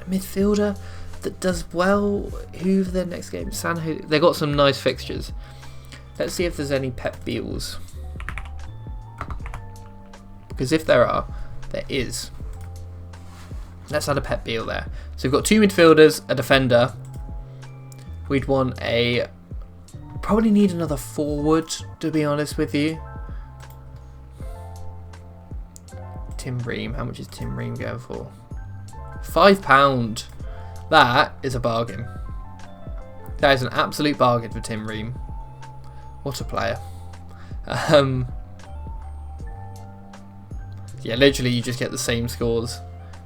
midfielder that does well. Who for their next game? San Jose. They got some nice fixtures. Let's see if there's any Pep Beals, because if there are, there is. Let's add a Pep Beal there. So we've got two midfielders, a defender. We'd want a... Probably need another forward, to be honest with you. Tim Ream. How much is Tim Ream going for? £5. That is a bargain. That is an absolute bargain for Tim Ream. What a player. Yeah, literally you just get the same scores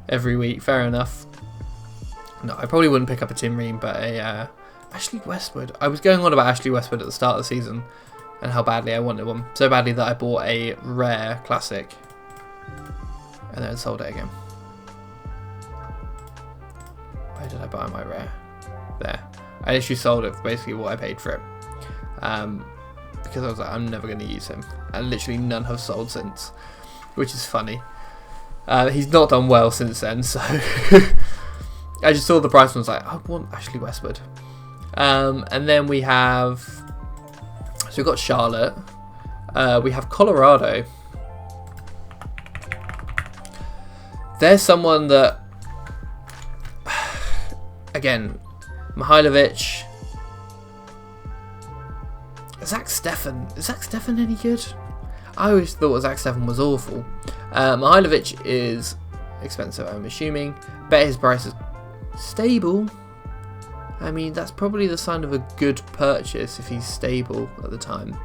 every week. Fair enough. No, I probably wouldn't pick up a Tim Ream, but a Ashley Westwood. I was going on about Ashley Westwood at the start of the season and how badly I wanted one. So badly that I bought a rare classic and then sold it again. Where did I buy my rare? There. I literally sold it for basically what I paid for it. Because I was like, I'm never going to use him. And literally none have sold since, which is funny. He's not done well since then, so... I just saw the price and was like, I want Ashley Westwood. And then we have, so we've got Charlotte. We have Colorado. There's someone that, again, Mihailovic. Zach Steffen. Is Zach Steffen any good? I always thought Zach Steffen was awful. Mihailovic is expensive, I'm assuming. Bet his price is stable. I mean, that's probably the sign of a good purchase if he's stable at the time.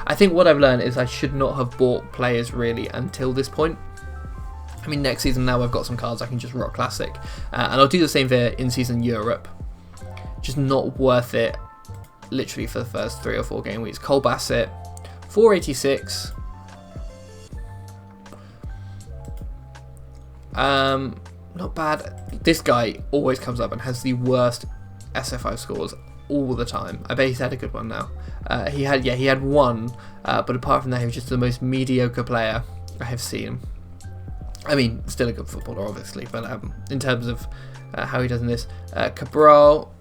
I think what I've learned is I should not have bought players really until this point. I mean, next season now I've got some cards I can just rock classic. And I'll do the same for in-season Europe. Just not worth it literally for the first 3 or 4 game weeks. Cole Bassett, 486. Not bad. This guy always comes up and has the worst SF5 scores all the time. I bet he's had a good one now. He had one, but apart from that, he was just the most mediocre player I have seen. I mean, still a good footballer, obviously, but in terms of how he does in this, Cabral.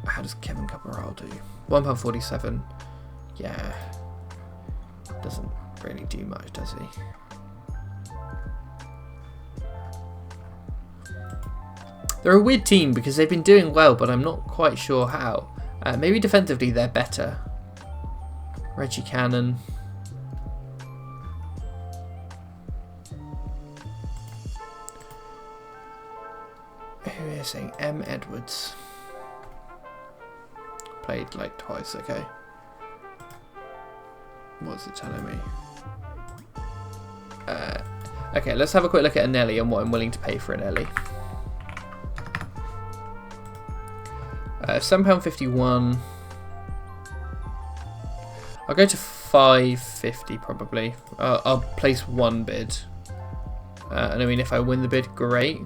How does Kevin Cabral do? £1.47. Yeah, doesn't really do much, does he? They're a weird team because they've been doing well, but I'm not quite sure how. Maybe defensively they're better. Reggie Cannon. Who is saying? M. Edwards. Played like twice, okay. What's it telling me? Okay, let's have a quick look at Anelli and what I'm willing to pay for Anelli. £7.51. I'll go to £5.50 probably. I'll place one bid. And I mean, if I win the bid, great.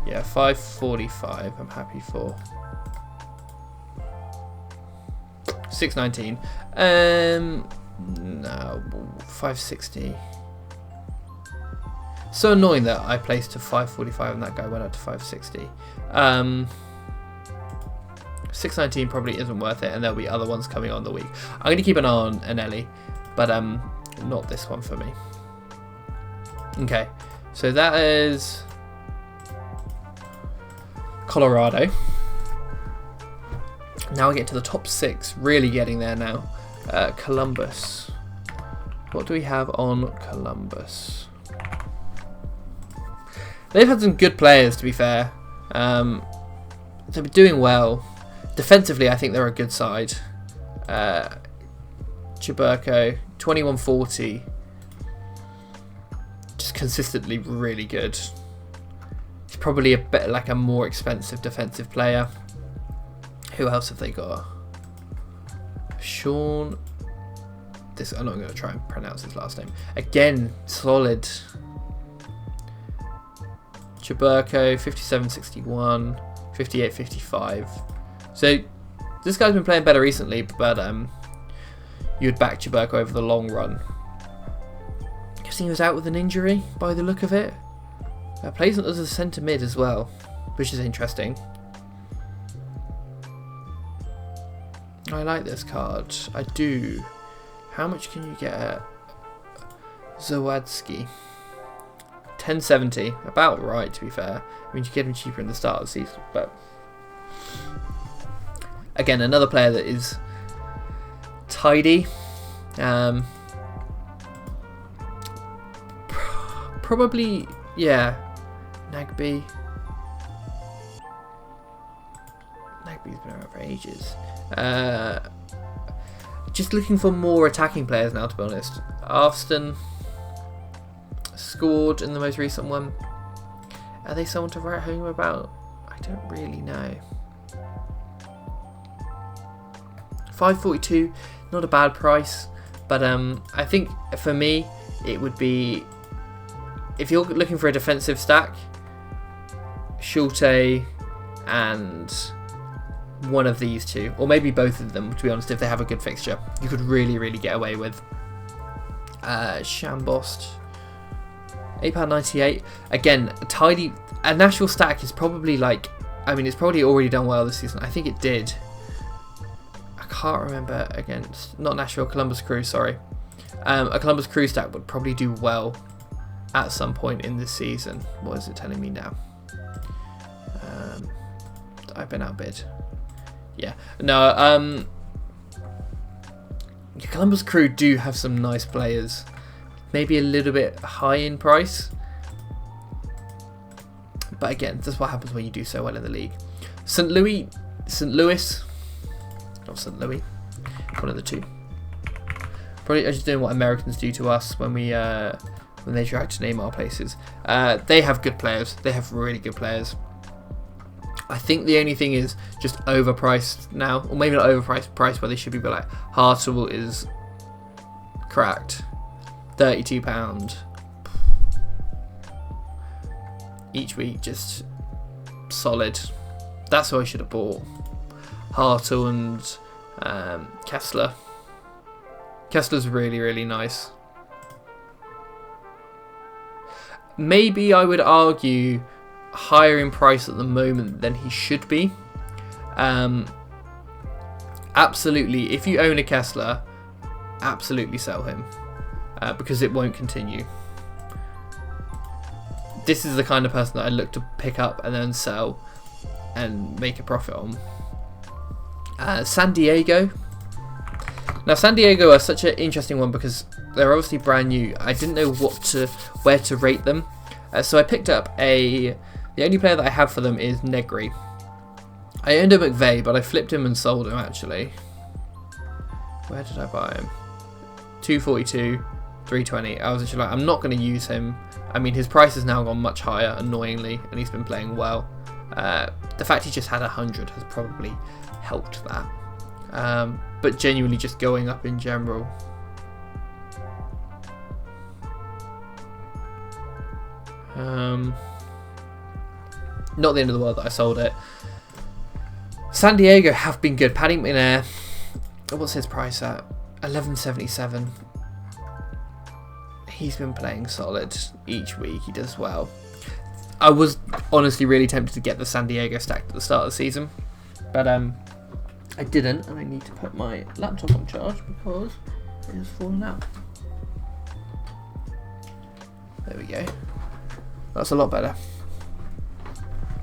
Yeah, £5.45 I'm happy for. £6.19. No, £5.60. So annoying that I placed to £5.45 and that guy went up to £5.60. £6.19 probably isn't worth it, and there'll be other ones coming on the week. I'm going to keep an eye on Anelli, but not this one for me. Okay, so that is Colorado. Now we get to the top 6, really getting there now. Columbus. What do we have on Columbus? They've had some good players, to be fair. They've been doing well. Defensively, I think they're a good side. Chiburko, 2140. Just consistently really good. He's probably a bit like a more expensive defensive player. Who else have they got? Sean. I'm not going to try and pronounce his last name. Again, solid. Chiburko, 57.61, 58.55. So this guy's been playing better recently, but you'd back Chiburko over the long run. Guessing he was out with an injury by the look of it. Plays as a centre mid as well, which is interesting. I like this card. I do. How much can you get at Zawadzki? 10.70, about right to be fair. I mean, you get him cheaper in the start of the season, but again, another player that is tidy. Probably, yeah. Nagby's been around for ages. Just looking for more attacking players now, to be honest. Arston scored in the most recent one. Are they someone to write home about? I don't really know. 5.42, not a bad price, but I think for me it would be, if you're looking for a defensive stack, Schulte and one of these two, or maybe both of them, to be honest, if they have a good fixture, you could really, really get away with. Shambost, £8.98. Again, a Nashville stack is probably like, I mean, it's probably already done well this season. I think it did. I can't remember. Again, not Nashville, Columbus Crew, sorry. A Columbus Crew stack would probably do well at some point in this season. What is it telling me now? I've been outbid. Yeah. No, Columbus Crew do have some nice players. Maybe a little bit high in price. But again, that's what happens when you do so well in the league. St. Louis, not St. Louis, one of the two. Probably just doing what Americans do to us when they try to name our places. They have good players. They have really good players. I think the only thing is just overpriced now, or maybe not overpriced, price where they should be, but like Hartle is cracked, £32 each week, just solid. That's what I should have bought. Hartle and Kessler. Kessler's really, really nice. Maybe I would argue higher in price at the moment than he should be. Absolutely, if you own a Kessler, absolutely sell him because it won't continue. This is the kind of person that I look to pick up and then sell and make a profit on. San Diego. Now, San Diego are such an interesting one because they're obviously brand new. I didn't know where to rate them, so I picked up the only player that I have for them is Negri. I owned a McVeigh, but I flipped him and sold him actually. Where did I buy him? 242, 320. I was actually like, I'm not going to use him. I mean, his price has now gone much higher, annoyingly, and he's been playing well. The fact he just had 100 has probably helped that. But genuinely just going up in general. Not the end of the world that I sold it. San Diego have been good. Paddy McNair, what's his price at? 11.77. He's been playing solid each week. He does well. I was honestly really tempted to get the San Diego stacked at the start of the season, but I didn't, and I need to put my laptop on charge because it has fallen out. There we go. That's a lot better.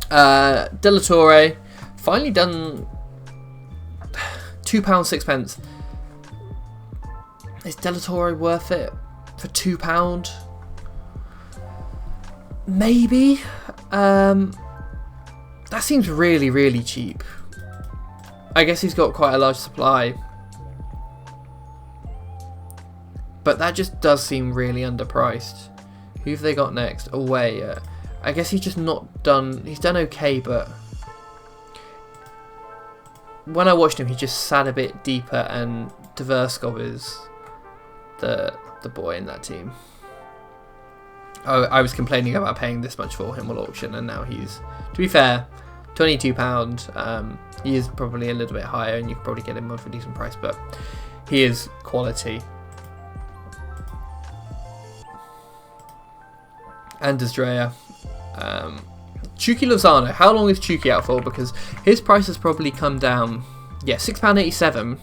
De La Torre, finally done £2.06. Is De La Torre worth it for £2? Maybe. That seems really, really cheap. I guess he's got quite a large supply, but that just does seem really underpriced. Who have they got next? Away. I guess he's just not done. He's done okay, but when I watched him, he just sat a bit deeper, and Dverskov is the boy in that team. I was complaining about paying this much for him at auction, and now he's, to be fair, £22. He is probably a little bit higher, and you could probably get him for a decent price, but he is quality. Anders Dreyer. Chucky Lozano. How long is Chucky out for? Because his price has probably come down. Yeah, £6.87.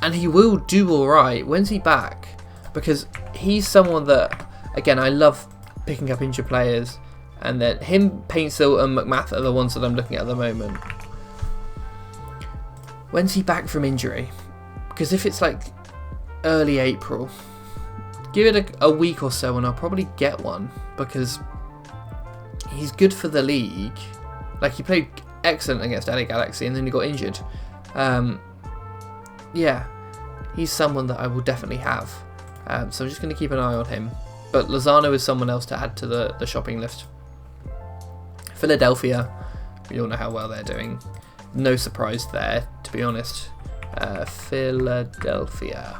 And he will do alright. When's he back? Because he's someone that, again, I love picking up injured players. And then him, Paintsill, and McMath are the ones that I'm looking at the moment. When's he back from injury? Because if it's like early April, give it a week or so and I'll probably get one, because he's good for the league. Like, he played excellent against LA Galaxy and then he got injured. Yeah, he's someone that I will definitely have. So I'm just going to keep an eye on him. But Lozano is someone else to add to the shopping list. Philadelphia, we all know how well they're doing. No surprise there, to be honest. Philadelphia.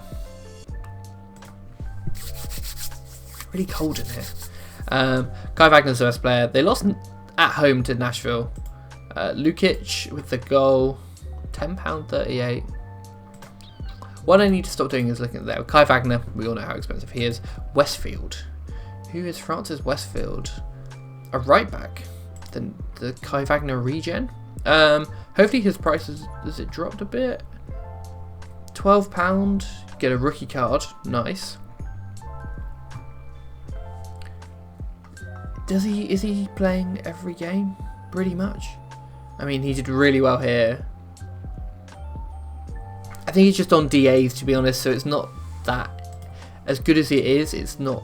Really cold in here. Kai Wagner's the best player. They lost at home to Nashville. Lukic with the goal. £10.38. what I need to stop doing is looking at there. Kai Wagner, we all know how expensive he is. Westfield. Who is Francis Westfield? A right back. The Kai Wagner regen. Hopefully his price has it dropped a bit? £12. Get a rookie card. Nice. Is he playing every game? Pretty much. I mean, he did really well here. I think he's just on DAs, to be honest, so it's not that... As good as it is, it's not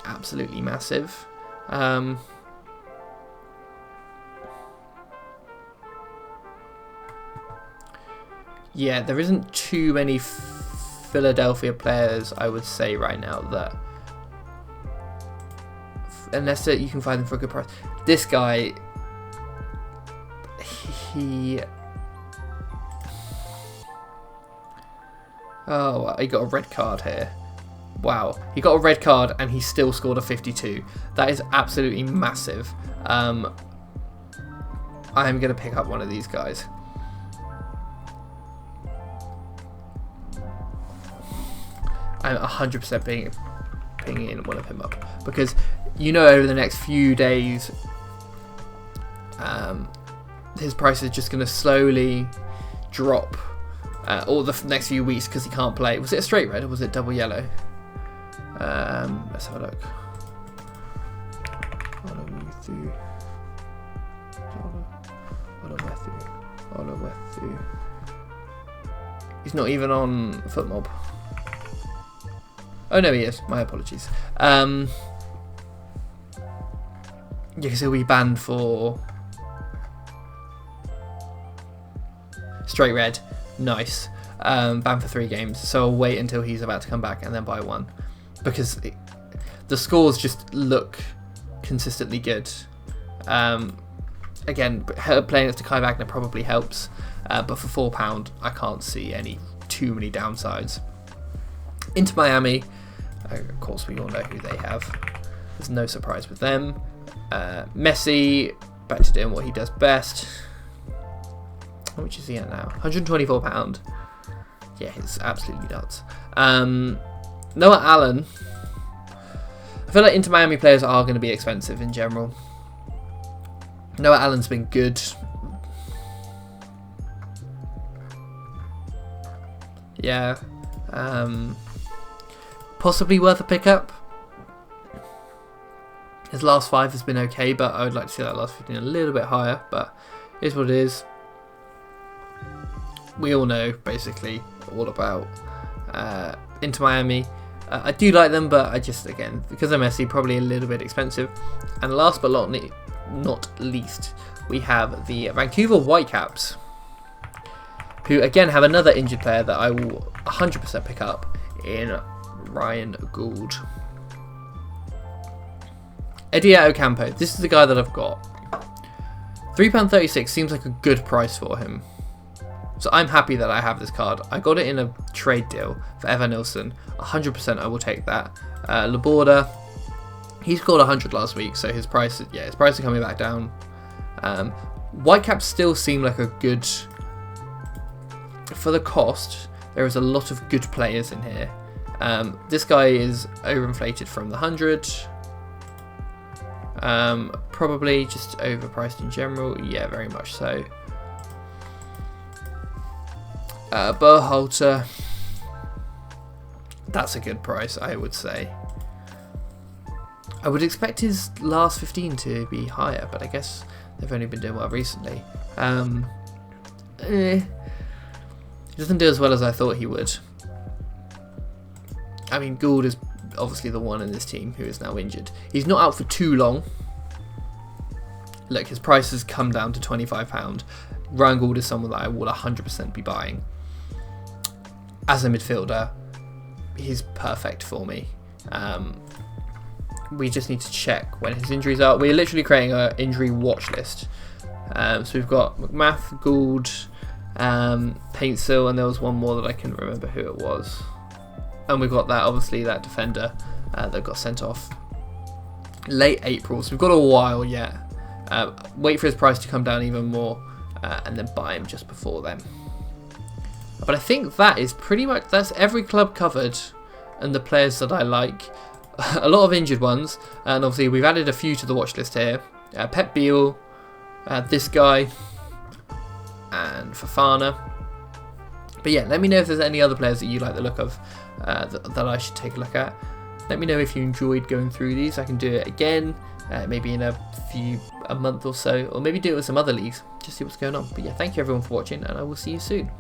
absolutely massive. Yeah, there isn't too many Philadelphia players, I would say, right now that... Unless you can find them for a good price. This guy... Oh, he got a red card here. Wow, he got a red card and he still scored a 52. That is absolutely massive. I'm going to pick up one of these guys. I'm 100% pinging one of him up because you know over the next few days his price is just going to slowly drop. Or the next few weeks because he can't play. Was it a straight red or was it double yellow? Let's have a look. He's not even on FootMob. Oh no, he is. My apologies. Yeah, because he'll be banned for straight red. Nice. Banned for 3 games, so I'll wait until he's about to come back and then buy one because the scores just look consistently good. Again, playing next to Kai Wagner probably helps, but for £4 I can't see too many downsides. Inter Miami, of course we all know who they have. There's no surprise with them. Messi, back to doing what he does best. How much is he at now? £124. Yeah, it's absolutely nuts. Noah Allen. I feel like Inter Miami players are going to be expensive in general. Noah Allen's been good. Yeah. Possibly worth a pickup. His last 5 has been okay, but I would like to see that last 15 a little bit higher. But it is what it is. We all know, basically, all about Inter Miami. I do like them, but I just, again, because they're Messi, probably a little bit expensive. And last but not least, we have the Vancouver Whitecaps, who, again, have another injured player that I will 100% pick up in Ryan Gould. Eddie Ocampo. This is the guy that I've got. £3.36 seems like a good price for him. So I'm happy that I have this card. I got it in a trade deal for Evan Nilsson. 100% I will take that. Laborda, he scored 100 last week, so his price is coming back down. Whitecaps still seem like a good... For the cost, there is a lot of good players in here. This guy is overinflated from the 100. Probably just overpriced in general. Yeah, very much so. Berhalter, that's a good price, I would say. I would expect his last 15 to be higher, but I guess they've only been doing well recently. He doesn't do as well as I thought he would. I mean, Gould is obviously the one in this team who is now injured. He's not out for too long. Look, his price has come down to £25. Ryan Gould is someone that I will 100% be buying. As a midfielder, he's perfect for me. We just need to check when his injuries are. We're literally creating an injury watch list. So we've got McMath, Gould, Paintsil, and there was one more that I couldn't remember who it was. And we've got that, obviously, that defender that got sent off late April. So we've got a while yet. Wait for his price to come down even more, and then buy him just before then. But I think that is pretty much, that's every club covered and the players that I like. A lot of injured ones, and obviously we've added a few to the watch list here. Pep Biel, this guy, and Fofana. But yeah, let me know if there's any other players that you like the look of that I should take a look at. Let me know if you enjoyed going through these. I can do it again, maybe in a month or so, or maybe do it with some other leagues, just see what's going on. But yeah, thank you everyone for watching, and I will see you soon.